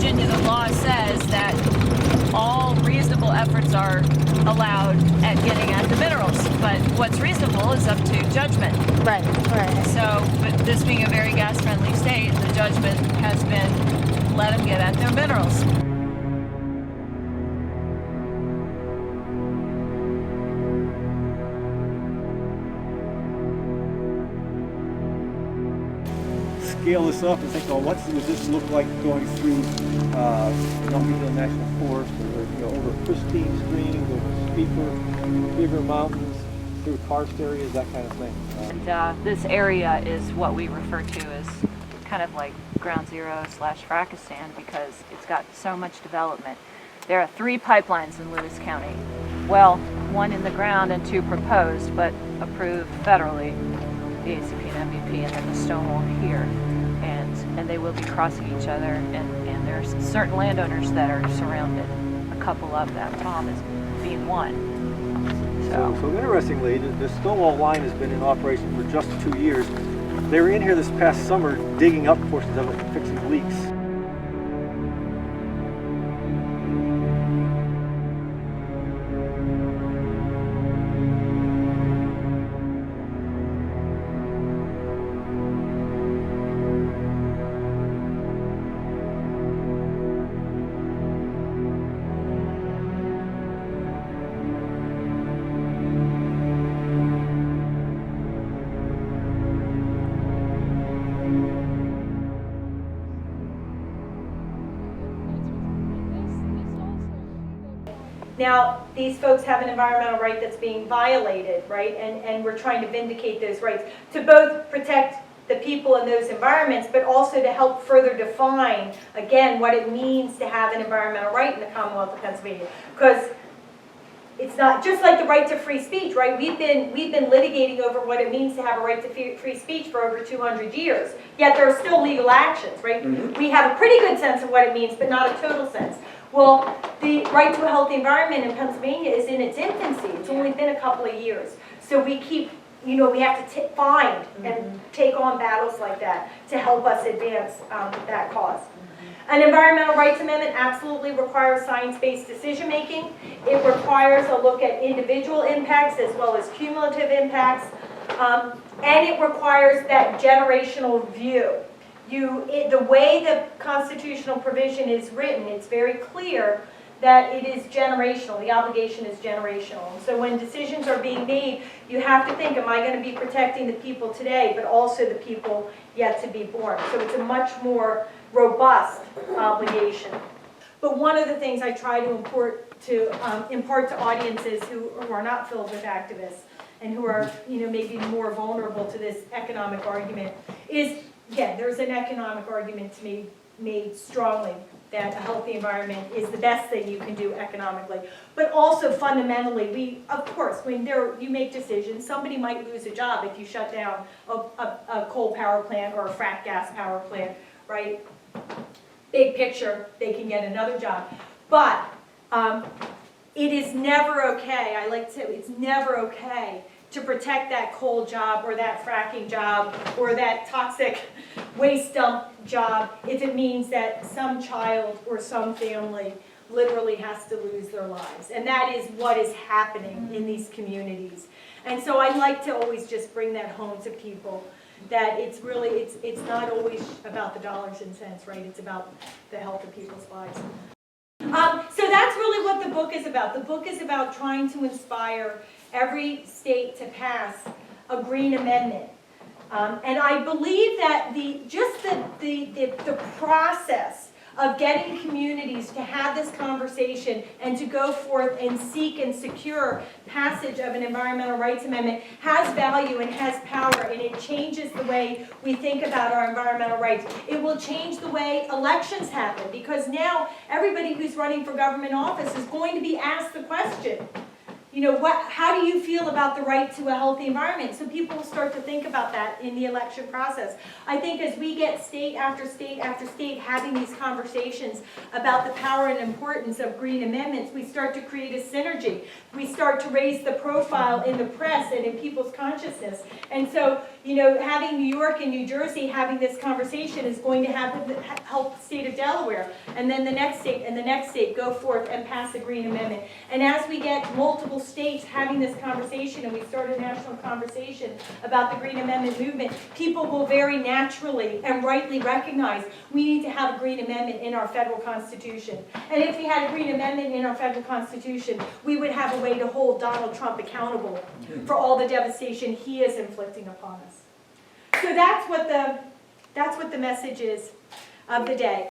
Virginia, the law says that all reasonable efforts are allowed at getting at the minerals, but what's reasonable is up to judgment. Right. So, but this being a very gas-friendly state, the judgment has been let them get at their minerals. Scale this up and think, well, what does this look like going through Numbington National Forest, or over pristine streams, over bigger mountains, through karst areas, that kind of thing. And this area is what we refer to as kind of like ground zero / Frackistan, because it's got so much development. There are 3 pipelines in Lewis County. Well, 1 in the ground and 2 proposed, but approved federally, the ACP and MVP, and then the Stonewall here. And they will be crossing each other, and there's certain landowners that are surrounded. A couple of them, Tom is being one. So interestingly, the Stonewall line has been in operation for just 2 years. They were in here this past summer digging up portions of it and fixing leaks. Now, these folks have an environmental right that's being violated, right? And we're trying to vindicate those rights to both protect the people in those environments, but also to help further define, again, what it means to have an environmental right in the Commonwealth of Pennsylvania. Because it's not just like the right to free speech, right? We've been litigating over what it means to have a right to free speech for over 200 years. Yet there are still legal actions, right? Mm-hmm. We have a pretty good sense of what it means, but not a total sense. Well, the right to a healthy environment in Pennsylvania is in its infancy. It's only been a couple of years. So we keep, we have to find and take on battles like that to help us advance that cause. An environmental rights amendment absolutely requires science-based decision-making. It requires a look at individual impacts as well as cumulative impacts. And it requires that generational view. The way the constitutional provision is written, it's very clear that it is generational. The obligation is generational. So when decisions are being made, you have to think, am I going to be protecting the people today, but also the people yet to be born? So it's a much more robust obligation. But one of the things I try to impart to audiences who are not filled with activists and who are maybe more vulnerable to this economic argument is, again, there's an economic argument to be made strongly that a healthy environment is the best thing you can do economically. But also fundamentally, of course, when you make decisions, somebody might lose a job if you shut down a coal power plant or a frack gas power plant, right? Big picture, they can get another job. But it is never okay, it's never okay to protect that coal job or that fracking job or that toxic waste dump job if it means that some child or some family literally has to lose their lives. And that is what is happening in these communities. And so I like to always just bring that home to people, that it's really, it's not always about the dollars and cents, right? It's about the health of people's lives. So that's really what the book is about. The book is about trying to inspire every state to pass a green amendment. And I believe that the process of getting communities to have this conversation and to go forth and seek and secure passage of an environmental rights amendment has value and has power, and it changes the way we think about our environmental rights. It will change the way elections happen, because now everybody who's running for government office is going to be asked the question, how do you feel about the right to a healthy environment? So people will start to think about that in the election process. I think as we get state after state after state having these conversations about the power and importance of green amendments, we start to create a synergy. We start to raise the profile in the press and in people's consciousness. And so, You know, having New York and New Jersey having this conversation is going to help the state of Delaware, and then the next state and the next state go forth and pass the Green Amendment. And as we get multiple states having this conversation and we start a national conversation about the Green Amendment movement, people will very naturally and rightly recognize we need to have a Green Amendment in our federal Constitution. And if we had a Green Amendment in our federal Constitution, we would have a way to hold Donald Trump accountable for all the devastation he is inflicting upon us. So that's what the message is of the day.